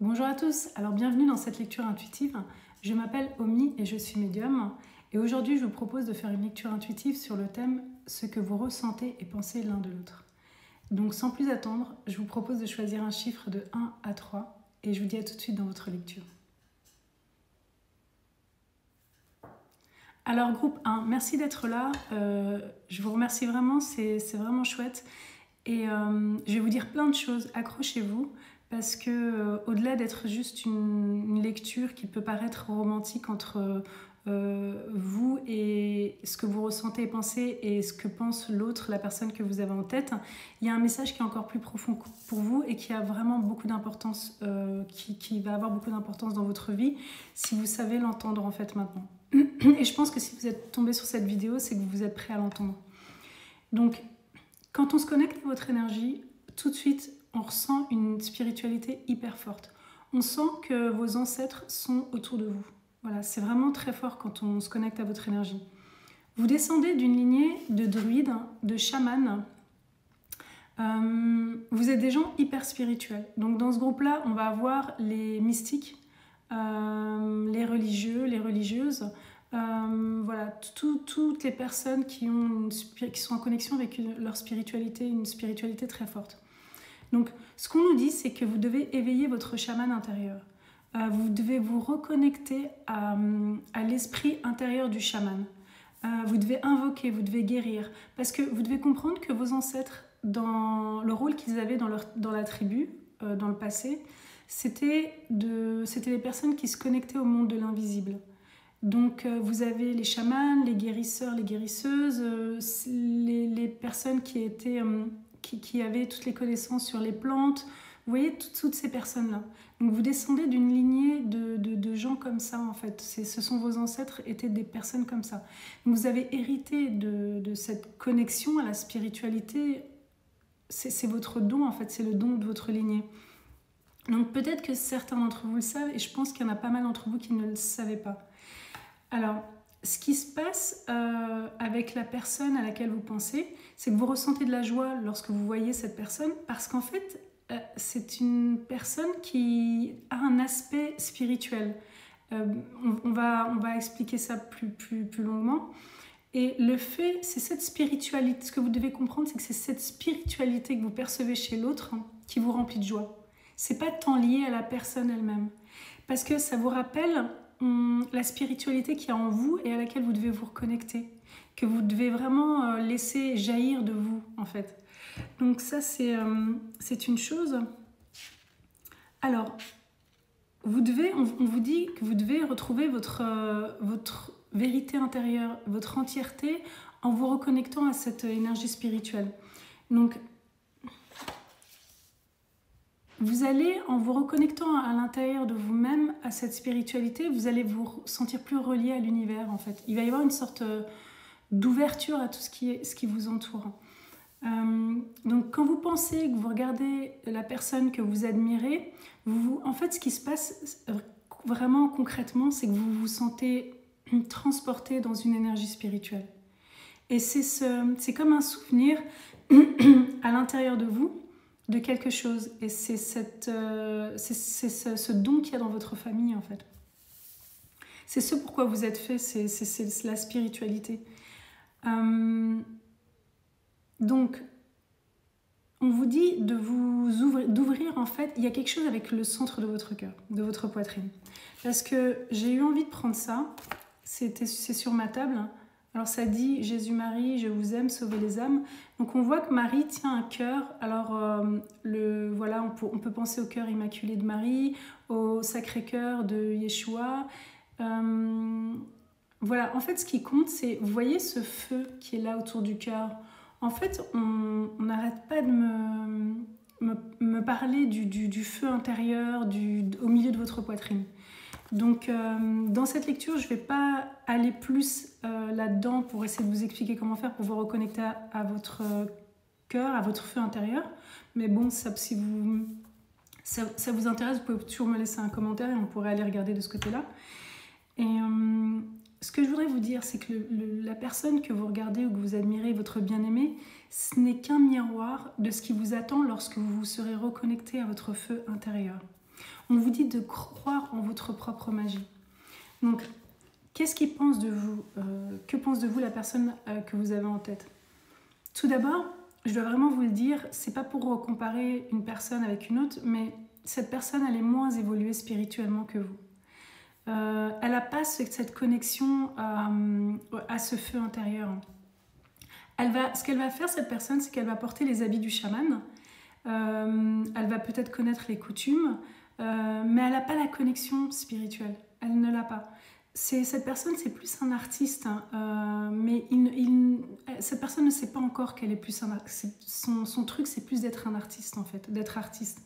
Bonjour à tous, alors bienvenue dans cette lecture intuitive. Je m'appelle Omi et je suis médium. Et aujourd'hui, je vous propose de faire une lecture intuitive sur le thème « Ce que vous ressentez et pensez l'un de l'autre ». Donc sans plus attendre, je vous propose de choisir un chiffre de 1 à 3 et je vous dis à tout de suite dans votre lecture. Alors groupe 1, merci d'être là. Je vous remercie vraiment, c'est vraiment chouette. Et je vais vous dire plein de choses, accrochez-vous. Parce que au-delà d'être juste une lecture qui peut paraître romantique entre vous et ce que vous ressentez et pensez et ce que pense l'autre, la personne que vous avez en tête, il y a un message qui est encore plus profond pour vous et qui a vraiment beaucoup d'importance, qui va avoir beaucoup d'importance dans votre vie si vous savez l'entendre en fait maintenant. Et je pense que si vous êtes tombé sur cette vidéo, c'est que vous êtes prêt à l'entendre. Donc, quand on se connecte à votre énergie, tout de suite, on ressent une spiritualité hyper forte. On sent que vos ancêtres sont autour de vous. Voilà, c'est vraiment très fort quand on se connecte à votre énergie. Vous descendez d'une lignée de druides, de chamans. Vous êtes des gens hyper spirituels. Donc dans ce groupe-là, on va avoir les mystiques, les religieux, les religieuses. Voilà, toutes les personnes qui sont en connexion avec leur spiritualité, une spiritualité très forte. Donc, ce qu'on nous dit, c'est que vous devez éveiller votre chaman intérieur. Vous devez vous reconnecter à l'esprit intérieur du chaman. Vous devez invoquer, vous devez guérir. Parce que vous devez comprendre que vos ancêtres, dans le rôle qu'ils avaient dans la tribu, dans le passé, c'était les personnes qui se connectaient au monde de l'invisible. Donc, vous avez les chamans, les guérisseurs, les guérisseuses, les personnes qui étaient... Qui avaient toutes les connaissances sur les plantes. Vous voyez, toutes ces personnes-là. Donc vous descendez d'une lignée de gens comme ça, en fait. Ce sont vos ancêtres, étaient des personnes comme ça. Donc vous avez hérité de cette connexion à la spiritualité. C'est votre don, en fait. C'est le don de votre lignée. Donc peut-être que certains d'entre vous le savent, et je pense qu'il y en a pas mal d'entre vous qui ne le savaient pas. Alors... Ce qui se passe avec la personne à laquelle vous pensez, c'est que vous ressentez de la joie lorsque vous voyez cette personne, parce qu'en fait, c'est une personne qui a un aspect spirituel. On va expliquer ça plus longuement. Et le fait, c'est cette spiritualité, ce que vous devez comprendre, c'est que c'est cette spiritualité que vous percevez chez l'autre qui vous remplit de joie. C'est pas tant lié à la personne elle-même. Parce que ça vous rappelle... la spiritualité qu'il y a en vous et à laquelle vous devez vous reconnecter, que vous devez vraiment laisser jaillir de vous en fait. Donc ça c'est une chose. Alors, on vous dit que vous devez retrouver votre vérité intérieure, votre entièreté en vous reconnectant à cette énergie spirituelle. Donc, vous allez, en vous reconnectant à l'intérieur de vous-même, à cette spiritualité, vous allez vous sentir plus relié à l'univers, en fait. Il va y avoir une sorte d'ouverture à tout ce qui vous entoure. Donc, quand vous pensez, que vous regardez la personne que vous admirez, en fait, ce qui se passe vraiment concrètement, c'est que vous vous sentez transporté dans une énergie spirituelle. Et c'est comme un souvenir à l'intérieur de vous, de quelque chose, et c'est ce don qu'il y a dans votre famille en fait. C'est ce pourquoi vous êtes fait, c'est la spiritualité. Donc, on vous dit d'ouvrir en fait, il y a quelque chose avec le centre de votre cœur, de votre poitrine. Parce que j'ai eu envie de prendre ça, c'est sur ma table. Alors ça dit « Jésus-Marie, je vous aime, sauvez les âmes ». Donc on voit que Marie tient un cœur. Alors voilà, on peut penser au cœur immaculé de Marie, au Sacré-Cœur de Yeshua. Voilà, en fait ce qui compte, c'est, vous voyez ce feu qui est là autour du cœur. En fait, on n'arrête pas de me parler du feu intérieur, au milieu de votre poitrine. Donc, dans cette lecture, je ne vais pas aller plus là-dedans pour essayer de vous expliquer comment faire pour vous reconnecter à votre cœur, à votre feu intérieur. Mais bon, si ça vous intéresse, vous pouvez toujours me laisser un commentaire et on pourrait aller regarder de ce côté-là. Et ce que je voudrais vous dire, c'est que la personne que vous regardez ou que vous admirez, votre bien-aimé, ce n'est qu'un miroir de ce qui vous attend lorsque vous serez reconnecté à votre feu intérieur. On vous dit de croire en votre propre magie. Donc, qu'est-ce qu'il pense de vous? Que pense de vous la personne que vous avez en tête? Tout d'abord, je dois vraiment vous le dire, c'est pas pour comparer une personne avec une autre, mais cette personne, elle est moins évoluée spirituellement que vous. Elle n'a pas cette connexion à ce feu intérieur. Ce qu'elle va faire, cette personne, c'est qu'elle va porter les habits du chaman. Elle va peut-être connaître les coutumes, mais elle n'a pas la connexion spirituelle. Elle ne l'a pas. Cette personne, c'est plus un artiste, hein, mais cette personne ne sait pas encore qu'elle est plus un artiste. Son truc, c'est plus d'être un artiste, en fait, d'être artiste.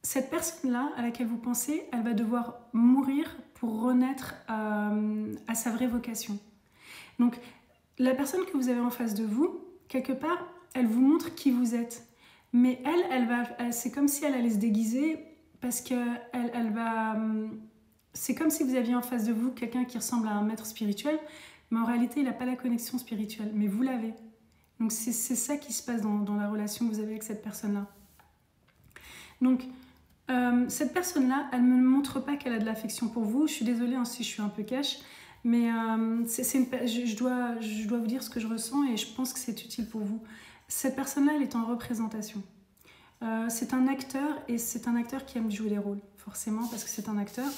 Cette personne-là, à laquelle vous pensez, elle va devoir mourir pour renaître à sa vraie vocation. Donc, la personne que vous avez en face de vous, quelque part, elle vous montre qui vous êtes. Mais c'est comme si elle allait se déguiser parce qu'elle va... C'est comme si vous aviez en face de vous quelqu'un qui ressemble à un maître spirituel, mais en réalité, il n'a pas la connexion spirituelle, mais vous l'avez. Donc, c'est ça qui se passe dans la relation que vous avez avec cette personne-là. Donc, cette personne-là, elle ne me montre pas qu'elle a de l'affection pour vous. Je suis désolée si je suis un peu cash, mais je dois vous dire ce que je ressens et je pense que c'est utile pour vous. Cette personne-là, elle est en représentation. C'est un acteur et c'est un acteur qui aime jouer des rôles, forcément, parce que c'est un acteur.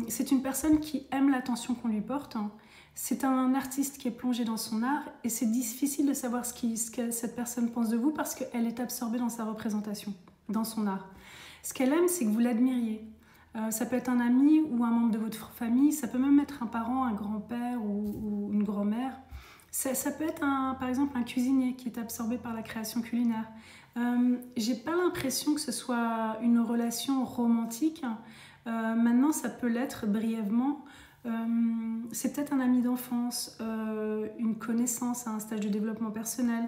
C'est une personne qui aime l'attention qu'on lui porte. C'est un artiste qui est plongé dans son art et c'est difficile de savoir ce que cette personne pense de vous parce qu'elle est absorbée dans sa représentation, dans son art. Ce qu'elle aime, c'est que vous l'admiriez. Ça peut être un ami ou un membre de votre famille, ça peut même être un parent, un grand-père ou une grand-mère. Ça peut être par exemple un cuisinier qui est absorbé par la création culinaire. J'ai pas l'impression que ce soit une relation romantique. Maintenant, ça peut l'être brièvement. C'est peut-être un ami d'enfance, une connaissance à un stage de développement personnel.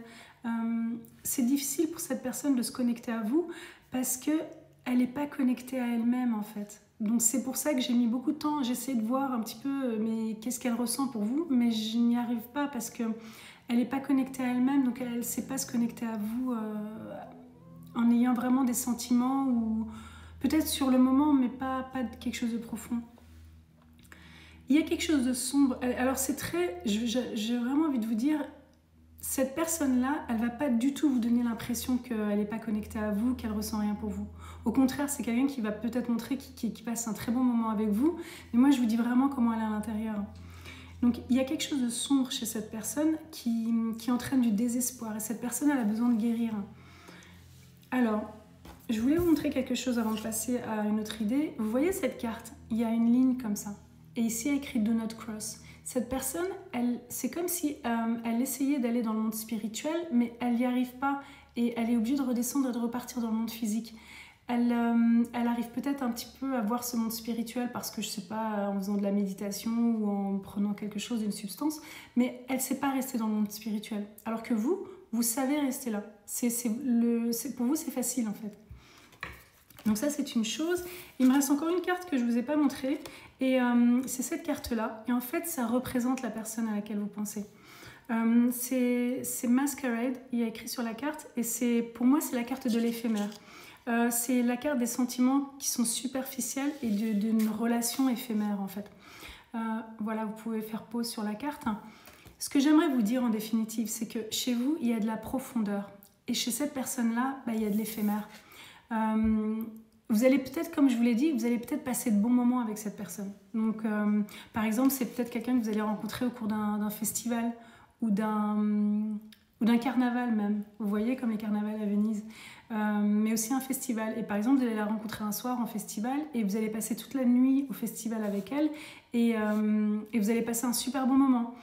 C'est difficile pour cette personne de se connecter à vous parce qu'elle n'est pas connectée à elle-même en fait. Donc c'est pour ça que j'ai mis beaucoup de temps, j'essaie de voir un petit peu mais qu'est-ce qu'elle ressent pour vous, mais je n'y arrive pas parce qu'elle n'est pas connectée à elle-même, donc elle ne sait pas se connecter à vous en ayant vraiment des sentiments ou peut-être sur le moment mais pas quelque chose de profond. Il y a quelque chose de sombre, alors c'est très, j'ai vraiment envie de vous dire, cette personne-là, elle ne va pas du tout vous donner l'impression qu'elle n'est pas connectée à vous, qu'elle ne ressent rien pour vous. Au contraire, c'est quelqu'un qui va peut-être montrer qu'il passe un très bon moment avec vous, mais moi je vous dis vraiment comment elle est à l'intérieur. Donc il y a quelque chose de sombre chez cette personne qui entraîne du désespoir, et cette personne, elle a besoin de guérir. Alors, je voulais vous montrer quelque chose avant de passer à une autre idée. Vous voyez cette carte? Il y a une ligne comme ça. Et ici, il y a écrit « Do not cross ». Cette personne, c'est comme si elle essayait d'aller dans le monde spirituel, mais elle n'y arrive pas. Et elle est obligée de redescendre et de repartir dans le monde physique. Elle arrive peut-être un petit peu à voir ce monde spirituel parce que, je ne sais pas, en faisant de la méditation ou en prenant quelque chose, une substance, mais elle ne sait pas rester dans le monde spirituel. Alors que vous savez rester là. Pour vous, c'est facile en fait. Donc ça, c'est une chose. Il me reste encore une carte que je ne vous ai pas montrée. Et c'est cette carte-là. Et en fait, ça représente la personne à laquelle vous pensez. C'est Masquerade, il y a écrit sur la carte. Et pour moi, c'est la carte de l'éphémère. C'est la carte des sentiments qui sont superficiels et d'une relation éphémère, en fait. Voilà, vous pouvez faire pause sur la carte. Ce que j'aimerais vous dire en définitive, c'est que chez vous, il y a de la profondeur. Et chez cette personne-là, il y a de l'éphémère. Vous allez peut-être, comme je vous l'ai dit, vous allez peut-être passer de bons moments avec cette personne. Donc, par exemple, c'est peut-être quelqu'un que vous allez rencontrer au cours d'un festival ou d'un carnaval même. Vous voyez, comme les carnavals à Venise. Mais aussi un festival. Et par exemple, vous allez la rencontrer un soir en festival et vous allez passer toute la nuit au festival avec elle et vous allez passer un super bon moment.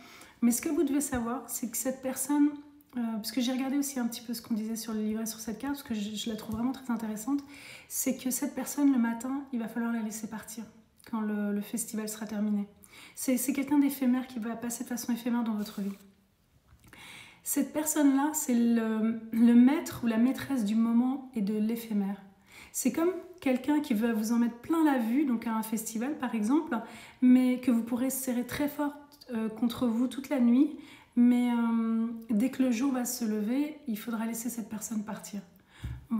Mais ce que vous devez savoir, c'est que cette personne... parce que j'ai regardé aussi un petit peu ce qu'on disait sur le livret sur cette carte, parce que je la trouve vraiment très intéressante, c'est que cette personne, le matin, il va falloir la laisser partir quand le festival sera terminé. C'est quelqu'un d'éphémère qui va passer de façon éphémère dans votre vie. Cette personne-là, c'est le maître ou la maîtresse du moment et de l'éphémère. C'est comme quelqu'un qui va vous en mettre plein la vue, donc à un festival par exemple, mais que vous pourrez serrer très fort contre vous toute la nuit, mais dès que le jour va se lever, il faudra laisser cette personne partir.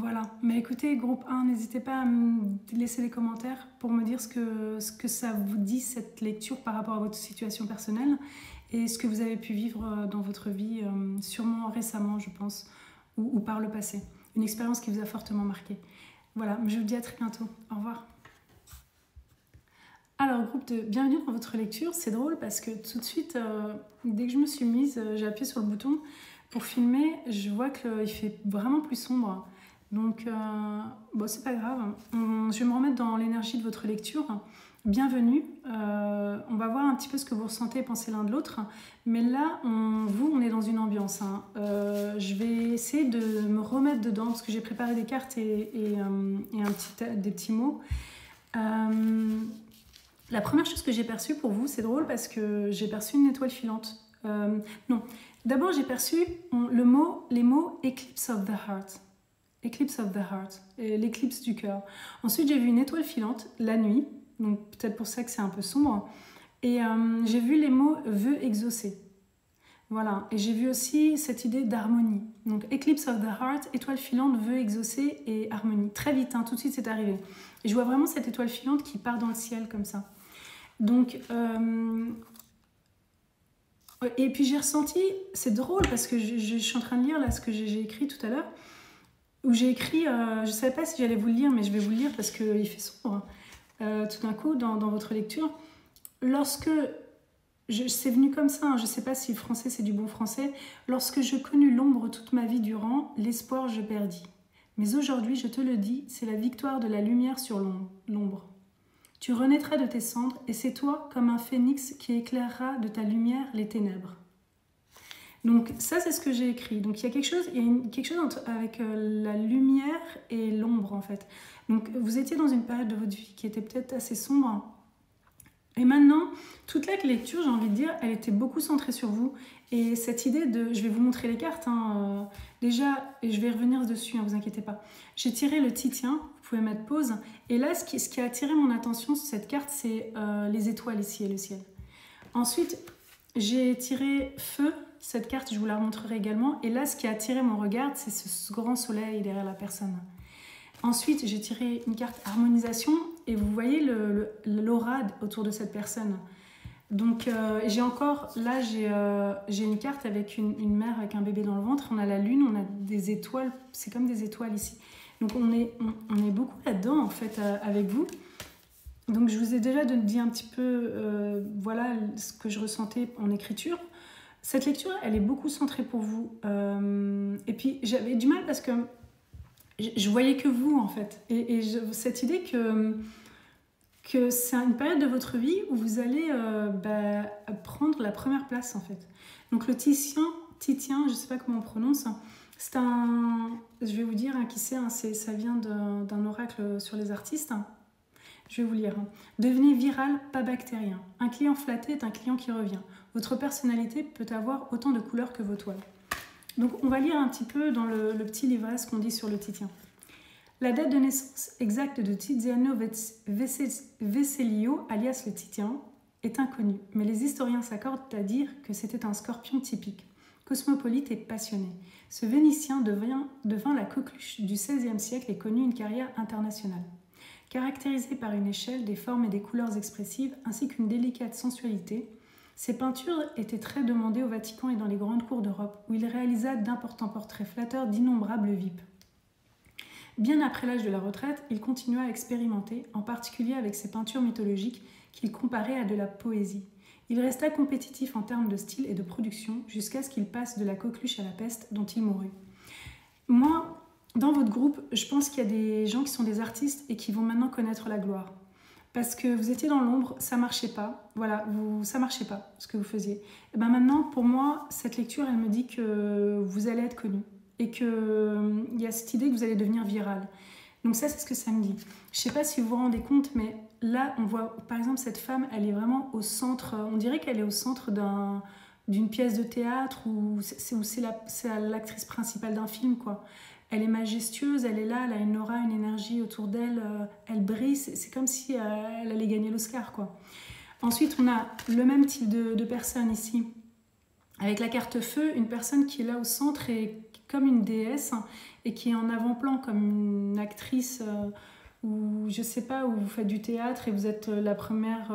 Voilà. Mais écoutez, groupe 1, n'hésitez pas à me laisser des commentaires pour me dire ce que ça vous dit, cette lecture, par rapport à votre situation personnelle et ce que vous avez pu vivre dans votre vie, sûrement récemment, je pense, ou par le passé. Une expérience qui vous a fortement marqué. Voilà, je vous dis à très bientôt. Au revoir. Alors, groupe de bienvenue dans votre lecture. C'est drôle parce que tout de suite, dès que je me suis mise, j'ai appuyé sur le bouton pour filmer. Je vois qu'il fait vraiment plus sombre. Donc, bon, c'est pas grave. Je vais me remettre dans l'énergie de votre lecture. Bienvenue. On va voir un petit peu ce que vous ressentez et pensez l'un de l'autre. Mais là, on est dans une ambiance. Je vais essayer de me remettre dedans parce que j'ai préparé des cartes et des petits mots. La première chose que j'ai perçue pour vous, c'est drôle parce que j'ai perçu une étoile filante. Non, d'abord j'ai perçu les mots Eclipse of the Heart. Eclipse of the Heart, l'éclipse du cœur. Ensuite j'ai vu une étoile filante la nuit, donc peut-être pour ça que c'est un peu sombre. Et j'ai vu les mots vœux exaucés. Voilà, et j'ai vu aussi cette idée d'harmonie. Donc Eclipse of the Heart, étoile filante, vœux exaucés et harmonie. Très vite, tout de suite c'est arrivé. Et je vois vraiment cette étoile filante qui part dans le ciel comme ça. Donc, et puis j'ai ressenti, c'est drôle parce que je suis en train de lire là ce que j'ai écrit tout à l'heure, où j'ai écrit, je ne savais pas si j'allais vous le lire, mais je vais vous le lire parce qu'il fait sombre. Tout d'un coup, dans votre lecture, lorsque, c'est venu comme ça, je ne sais pas si le français c'est du bon français, lorsque je connus l'ombre toute ma vie durant, l'espoir je perdis. Mais aujourd'hui, je te le dis, c'est la victoire de la lumière sur l'ombre. Tu renaîtras de tes cendres, et c'est toi, comme un phénix, qui éclairera de ta lumière les ténèbres. Donc ça, c'est ce que j'ai écrit. Donc il y a quelque chose, avec la lumière et l'ombre, en fait. Donc vous étiez dans une période de votre vie qui était peut-être assez sombre. Et maintenant, toute la lecture, j'ai envie de dire, elle était beaucoup centrée sur vous. Et cette idée de... Je vais vous montrer les cartes. Déjà, et je vais revenir dessus, vous inquiétez pas. J'ai tiré le titien, vous pouvez mettre pause. Et là, ce qui a attiré mon attention sur cette carte, c'est les étoiles ici et le ciel. Ensuite, j'ai tiré feu. Cette carte, je vous la remontrerai également. Et là, ce qui a attiré mon regard, c'est ce grand soleil derrière la personne. Ensuite, j'ai tiré une carte harmonisation et vous voyez l'aura autour de cette personne. Donc, j'ai une carte avec une mère avec un bébé dans le ventre. On a la lune, on a des étoiles. C'est comme des étoiles ici. Donc, on est beaucoup là-dedans, en fait, avec vous. Donc, je vous ai déjà dit un petit peu, voilà ce que je ressentais en écriture. Cette lecture, elle est beaucoup centrée pour vous. Et puis, j'avais du mal parce que je voyais que vous, en fait. Et cette idée que c'est une période de votre vie où vous allez prendre la première place, en fait. Donc le titien, je ne sais pas comment on prononce, c'est je vais vous dire qui c'est, ça vient d'un oracle sur les artistes. Je vais vous lire. Devenez viral, pas bactérien. Un client flatté est un client qui revient. Votre personnalité peut avoir autant de couleurs que vos toiles. Donc on va lire un petit peu dans le petit livret ce qu'on dit sur le titien. La date de naissance exacte de Tiziano Vecellio, alias le Titien, est inconnue, mais les historiens s'accordent à dire que c'était un scorpion typique, cosmopolite et passionné. Ce Vénitien devint la coqueluche du XVIe siècle et connut une carrière internationale. Caractérisé par une échelle, des formes et des couleurs expressives, ainsi qu'une délicate sensualité, ses peintures étaient très demandées au Vatican et dans les grandes cours d'Europe, où il réalisa d'importants portraits flatteurs d'innombrables vipes. Bien après l'âge de la retraite, il continua à expérimenter, en particulier avec ses peintures mythologiques qu'il comparait à de la poésie. Il resta compétitif en termes de style et de production jusqu'à ce qu'il passe de la coqueluche à la peste dont il mourut. Moi, dans votre groupe, je pense qu'il y a des gens qui sont des artistes et qui vont maintenant connaître la gloire. Parce que vous étiez dans l'ombre, ça marchait pas. Voilà, ça marchait pas, ce que vous faisiez. Et ben maintenant, pour moi, cette lecture, elle me dit que vous allez être connu. Et qu'il y a cette idée que vous allez devenir viral. Donc ça, c'est ce que ça me dit. Je ne sais pas si vous vous rendez compte, mais là, on voit, par exemple, cette femme, elle est vraiment au centre, on dirait qu'elle est au centre d'une pièce de théâtre ou c'est l'actrice principale d'un film, quoi. Elle est majestueuse, elle est là, elle a une aura, une énergie autour d'elle, elle brille, c'est comme si elle allait gagner l'Oscar, quoi. Ensuite, on a le même type de personne ici, avec la carte feu, une personne qui est là au centre et comme une déesse et qui est en avant-plan comme une actrice ou je sais pas, où vous faites du théâtre et vous êtes la première,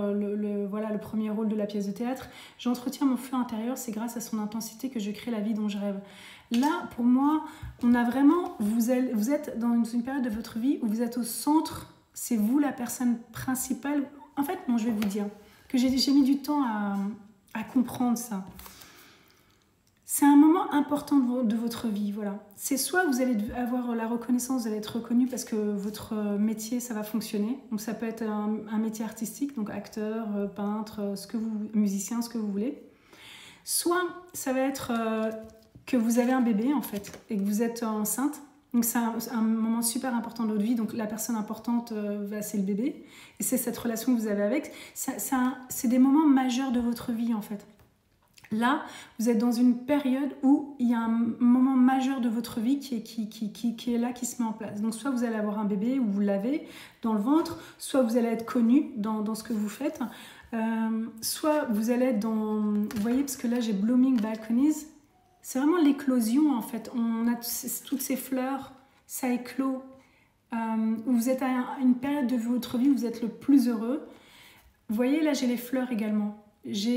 voilà, le premier rôle de la pièce de théâtre. J'entretiens mon feu intérieur, c'est grâce à son intensité que je crée la vie dont je rêve. Là, pour moi, on a vraiment, vous êtes dans une période de votre vie où vous êtes au centre, c'est vous la personne principale. En fait, je vais vous dire que j'ai mis du temps à comprendre ça. C'est un moment important de votre vie, voilà. C'est soit vous allez avoir la reconnaissance, vous allez être reconnu parce que votre métier, ça va fonctionner. Donc ça peut être un métier artistique, donc acteur, peintre, musicien, ce que vous voulez. Soit ça va être que vous avez un bébé, en fait, et que vous êtes enceinte. Donc c'est un moment super important de votre vie. Donc la personne importante, c'est le bébé. Et c'est cette relation que vous avez avec. C'est des moments majeurs de votre vie, en fait. Là, vous êtes dans une période où il y a un moment majeur de votre vie qui est là, qui se met en place. Donc soit vous allez avoir un bébé, ou vous l'avez dans le ventre, soit vous allez être connu dans ce que vous faites, soit vous allez être dans... Vous voyez, parce que là j'ai Blooming Balconies, c'est vraiment l'éclosion en fait. On a toutes ces fleurs, ça éclot. Où vous êtes à une période de votre vie où vous êtes le plus heureux. Vous voyez, là j'ai les fleurs également.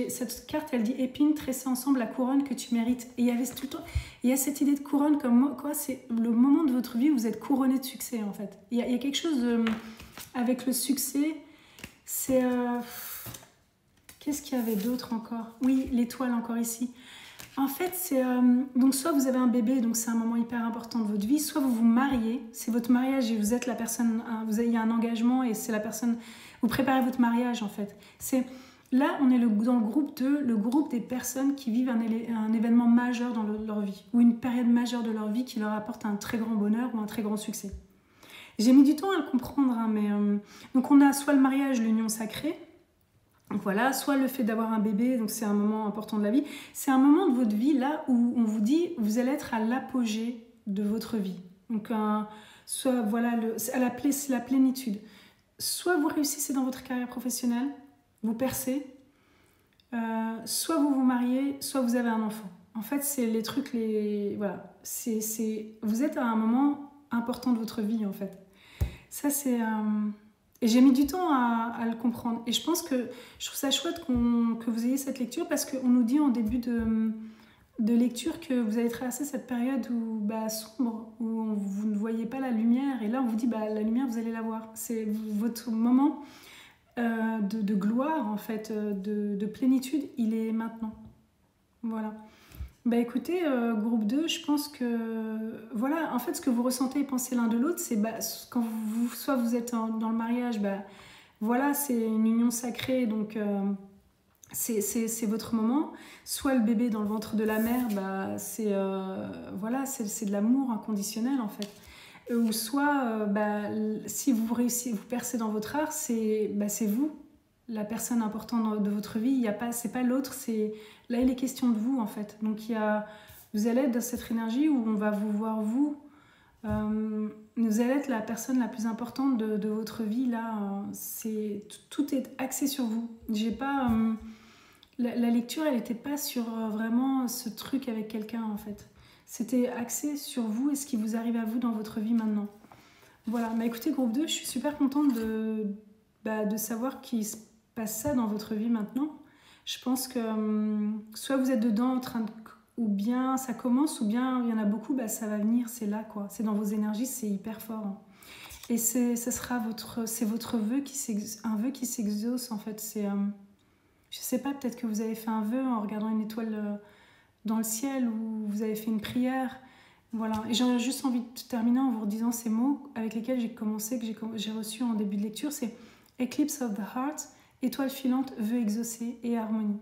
Cette carte, elle dit épines tressées ensemble la couronne que tu mérites. Et il y a cette idée de couronne comme moi, quoi, c'est le moment de votre vie où vous êtes couronné de succès en fait. Il y a quelque chose avec le succès, c'est... Qu'est-ce qu'il y avait d'autre encore? Oui, l'étoile encore ici. En fait, c'est... donc soit vous avez un bébé, donc c'est un moment hyper important de votre vie, soit vous vous mariez, c'est votre mariage et vous êtes la personne... il y a un engagement et c'est la personne... Vous préparez votre mariage en fait. Là, on est dans le groupe 2, le groupe des personnes qui vivent un événement majeur dans leur vie, ou une période majeure de leur vie qui leur apporte un très grand bonheur ou un très grand succès. J'ai mis du temps à le comprendre, hein, mais... donc on a soit le mariage, l'union sacrée, donc voilà, soit le fait d'avoir un bébé, donc c'est un moment important de la vie. C'est un moment de votre vie, là, où on vous dit, vous allez être à l'apogée de votre vie. Donc, soit, voilà, c'est la plénitude. Soit vous réussissez dans votre carrière professionnelle, vous percez, soit vous vous mariez, soit vous avez un enfant. En fait, c'est les trucs, voilà, vous êtes à un moment important de votre vie, en fait. Ça, c'est... Et j'ai mis du temps à le comprendre. Et je pense que je trouve ça chouette que vous ayez cette lecture parce qu'on nous dit en début de lecture que vous allez traverser cette période sombre, où vous ne voyez pas la lumière. Et là, on vous dit, la lumière, vous allez la voir. C'est votre moment... de gloire en fait, de plénitude, il est maintenant. Voilà. Écoutez, groupe 2, je pense que voilà, en fait ce que vous ressentez et pensez l'un de l'autre, c'est quand soit vous êtes dans le mariage, voilà, c'est une union sacrée, donc c'est votre moment. Soit le bébé dans le ventre de la mère, c'est voilà, c'est de l'amour inconditionnel en fait. Ou soit, si vous réussissez, vous percez dans votre art, c'est vous, la personne importante de votre vie. C'est pas l'autre, là il est question de vous en fait. Donc vous allez être dans cette énergie où on va vous voir vous. Vous allez être la personne la plus importante de votre vie là. Tout est axé sur vous. J'ai pas la lecture, elle n'était pas sur vraiment ce truc avec quelqu'un en fait. C'était axé sur vous et ce qui vous arrive à vous dans votre vie maintenant. Voilà, écoutez, groupe 2, je suis super contente de savoir qu'il se passe ça dans votre vie maintenant. Je pense que soit vous êtes dedans ou bien ça commence, ou bien il y en a beaucoup, ça va venir, c'est là quoi. C'est dans vos énergies, c'est hyper fort. Hein. Et c'est votre vœu un vœu qui s'exauce en fait. Je sais pas, peut-être que vous avez fait un vœu en regardant une étoile... dans le ciel, où vous avez fait une prière. Voilà. Et j'aurais juste envie de terminer en vous redisant ces mots avec lesquels j'ai commencé, que j'ai reçu en début de lecture. C'est Eclipse of the Heart, étoile filante, vœu exaucé et harmonie.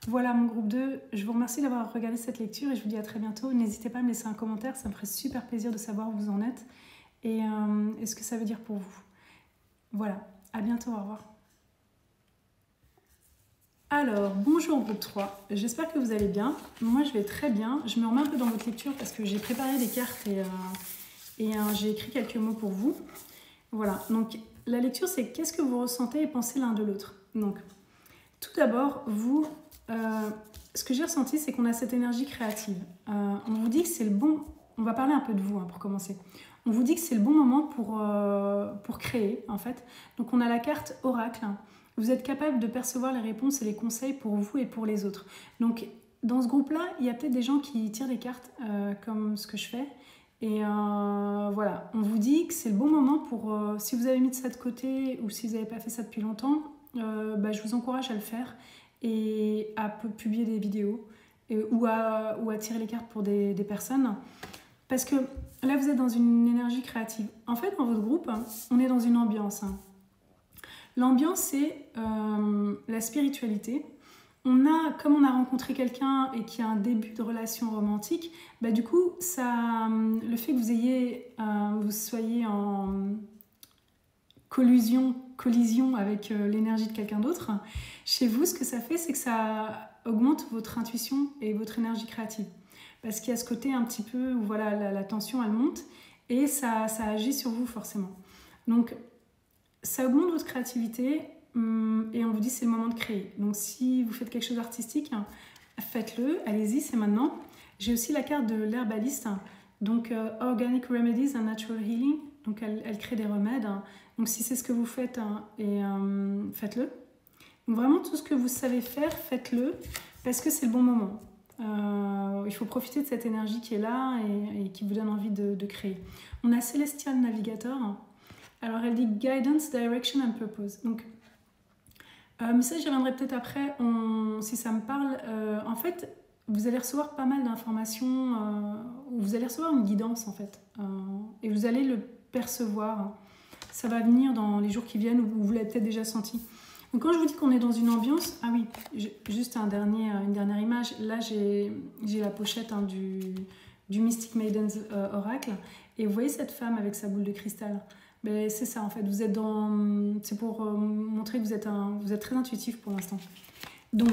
Voilà mon groupe 2. Je vous remercie d'avoir regardé cette lecture et je vous dis à très bientôt. N'hésitez pas à me laisser un commentaire, ça me ferait super plaisir de savoir où vous en êtes et ce que ça veut dire pour vous. Voilà, à bientôt, au revoir. Alors, bonjour groupe 3, j'espère que vous allez bien. Moi je vais très bien, je me remets un peu dans votre lecture parce que j'ai préparé des cartes et j'ai écrit quelques mots pour vous. Voilà, donc la lecture c'est qu'est-ce que vous ressentez et pensez l'un de l'autre. Donc, tout d'abord, ce que j'ai ressenti c'est qu'on a cette énergie créative. On vous dit que c'est le bon on va parler un peu de vous pour commencer. On vous dit que c'est le bon moment pour créer, en fait. Donc, on a la carte Oracle. Vous êtes capable de percevoir les réponses et les conseils pour vous et pour les autres. Donc, dans ce groupe-là, il y a peut-être des gens qui tirent des cartes, comme ce que je fais. Et voilà, on vous dit que c'est le bon moment pour, si vous avez mis ça de côté ou si vous n'avez pas fait ça depuis longtemps, je vous encourage à le faire et à publier des vidéos ou à tirer les cartes pour des personnes. Parce que là, vous êtes dans une énergie créative. En fait, dans votre groupe, on est dans une ambiance. L'ambiance, c'est la spiritualité. Comme on a rencontré quelqu'un et qu'il y a un début de relation romantique, du coup, le fait que vous soyez en collision avec l'énergie de quelqu'un d'autre, chez vous, ce que ça fait, c'est que ça augmente votre intuition et votre énergie créative. Parce qu'il y a ce côté un petit peu où voilà, la tension, elle monte et ça agit sur vous forcément. Donc, ça augmente votre créativité et on vous dit c'est le moment de créer. Donc, si vous faites quelque chose d'artistique, faites-le, allez-y, c'est maintenant. J'ai aussi la carte de l'herbaliste, donc Organic Remedies and Natural Healing. Donc, elle crée des remèdes. Donc, si c'est ce que vous faites, faites-le. Donc, vraiment, tout ce que vous savez faire, faites-le parce que c'est le bon moment. Il faut profiter de cette énergie qui est là et qui vous donne envie de créer. On a Celestial Navigator. Alors, elle dit Guidance, Direction and Purpose. Donc, mais ça, j'y reviendrai peut-être après, si ça me parle. En fait, vous allez recevoir pas mal d'informations, vous allez recevoir une guidance, en fait. Et vous allez le percevoir. Ça va venir dans les jours qui viennent, ou vous l'avez peut-être déjà senti. Donc quand je vous dis qu'on est dans une ambiance, ah oui, juste une dernière image. Là, j'ai la pochette du Mystic Maiden's Oracle. Et vous voyez cette femme avec sa boule de cristal. Ben, c'est ça en fait, c'est pour montrer que vous êtes très intuitif pour l'instant. Donc,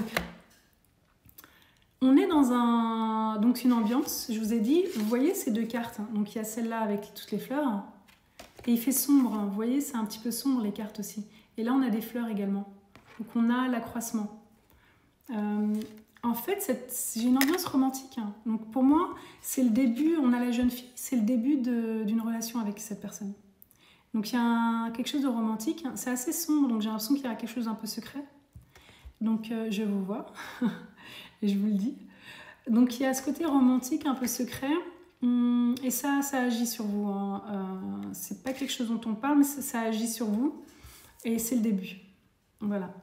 on est dans donc une ambiance, je vous ai dit, vous voyez ces deux cartes. Donc il y a celle-là avec toutes les fleurs. Et il fait sombre, vous voyez, c'est un petit peu sombre les cartes aussi. Et là, on a des fleurs également. Donc, on a l'accroissement. En fait, j'ai une ambiance romantique. Donc, pour moi, c'est le début, on a la jeune fille, c'est le début d'une relation avec cette personne. Donc, il y a quelque chose de romantique. C'est assez sombre, donc j'ai l'impression qu'il y a quelque chose d'un peu secret. Donc, je vous vois, et je vous le dis. Donc, il y a ce côté romantique, un peu secret. Et ça agit sur vous. C'est pas quelque chose dont on parle, mais ça agit sur vous. Et c'est le début. Voilà.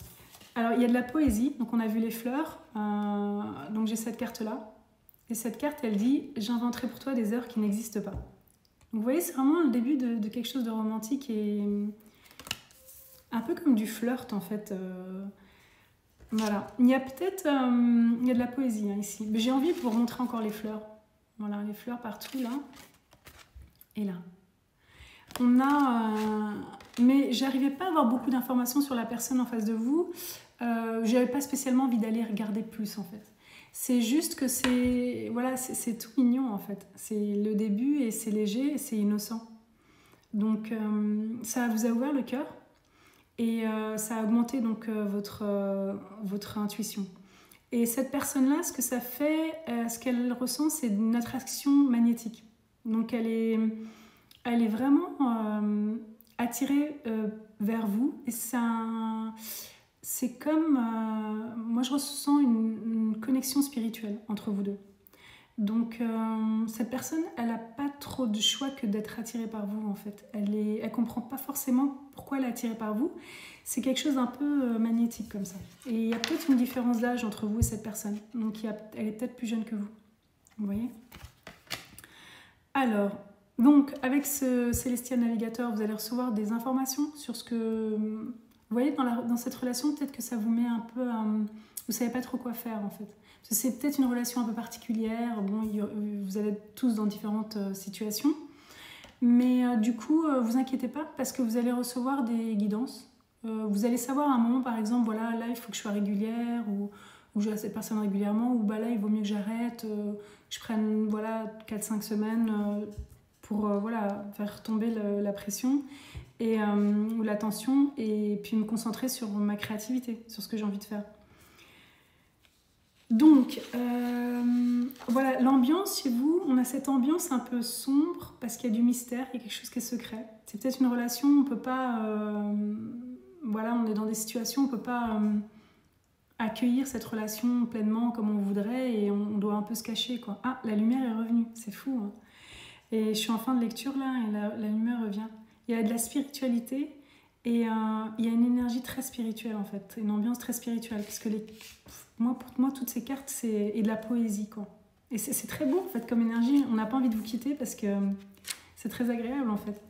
Alors, il y a de la poésie. Donc, on a vu les fleurs. Donc, j'ai cette carte-là. Et cette carte, elle dit « J'inventerai pour toi des heures qui n'existent pas ». Donc, vous voyez, c'est vraiment le début de quelque chose de romantique et un peu comme du flirt, en fait. Voilà. Il y a peut-être... il y a de la poésie ici. Mais j'ai envie de vous montrer encore les fleurs. Voilà, les fleurs partout, là. Et là. On a... mais j'arrivais pas à avoir beaucoup d'informations sur la personne en face de vous. J'avais pas spécialement envie d'aller regarder plus, en fait. C'est juste que c'est... Voilà, c'est tout mignon, en fait. C'est le début et c'est léger et c'est innocent. Donc, ça vous a ouvert le cœur et ça a augmenté donc, votre intuition. Et cette personne-là, ce que ça fait, ce qu'elle ressent, c'est une attraction magnétique. Donc, elle est vraiment attirée vers vous. Et c'est comme... moi, je ressens une connexion spirituelle entre vous deux. Donc, cette personne, elle n'a pas trop de choix que d'être attirée par vous, en fait. Elle ne comprend pas forcément pourquoi elle est attirée par vous. C'est quelque chose d'un peu magnétique, comme ça. Et il y a peut-être une différence d'âge entre vous et cette personne. Donc, elle est peut-être plus jeune que vous. Vous voyez ? Alors, donc, avec ce Celestial Navigator, vous allez recevoir des informations sur ce que... Vous voyez, dans cette relation, peut-être que ça vous met un peu... vous ne savez pas trop quoi faire, en fait. Parce que c'est peut-être une relation un peu particulière. Bon, vous allez être tous dans différentes situations. Mais du coup, vous inquiétez pas, parce que vous allez recevoir des guidances. Vous allez savoir à un moment, par exemple, voilà, là, il faut que je sois régulière, ou je vois cette personne régulièrement, ou bah, là, il vaut mieux que j'arrête, que je prenne voilà, 4-5 semaines pour voilà, faire tomber la pression ou la tension, et puis me concentrer sur ma créativité, sur ce que j'ai envie de faire. Donc, voilà, l'ambiance chez vous, on a cette ambiance un peu sombre parce qu'il y a du mystère, il y a quelque chose qui est secret. C'est peut-être une relation, on peut pas... voilà, on est dans des situations, on peut pas accueillir cette relation pleinement comme on voudrait et on doit un peu se cacher, quoi. Ah, la lumière est revenue, c'est fou, hein. Et je suis en fin de lecture là et la lumière revient. Il y a de la spiritualité et il y a une énergie très spirituelle en fait, une ambiance très spirituelle. Parce que pour moi, toutes ces cartes, et de la poésie, quoi. Et c'est très beau en fait comme énergie. On n'a pas envie de vous quitter parce que c'est très agréable en fait.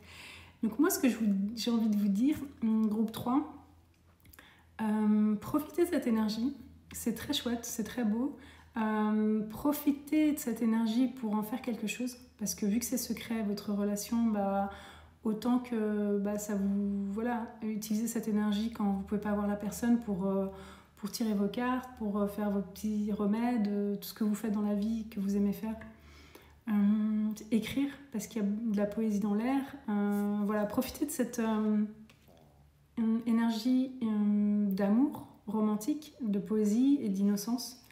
Donc moi, ce que j'ai envie de vous dire, groupe 3, profitez de cette énergie. C'est très chouette, c'est très beau. Profitez de cette énergie pour en faire quelque chose, parce que vu que c'est secret votre relation, autant que ça vous voilà, utilisez cette énergie quand vous pouvez pas avoir la personne pour tirer vos cartes, pour faire vos petits remèdes, tout ce que vous faites dans la vie que vous aimez faire. Écrire parce qu'il y a de la poésie dans l'air. Voilà, profitez de cette énergie d'amour romantique, de poésie et d'innocence.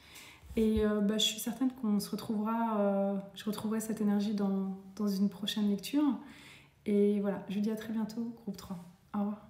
Et je suis certaine qu'on se retrouvera, je retrouverai cette énergie dans une prochaine lecture. Et voilà, je vous dis à très bientôt, groupe 3. Au revoir.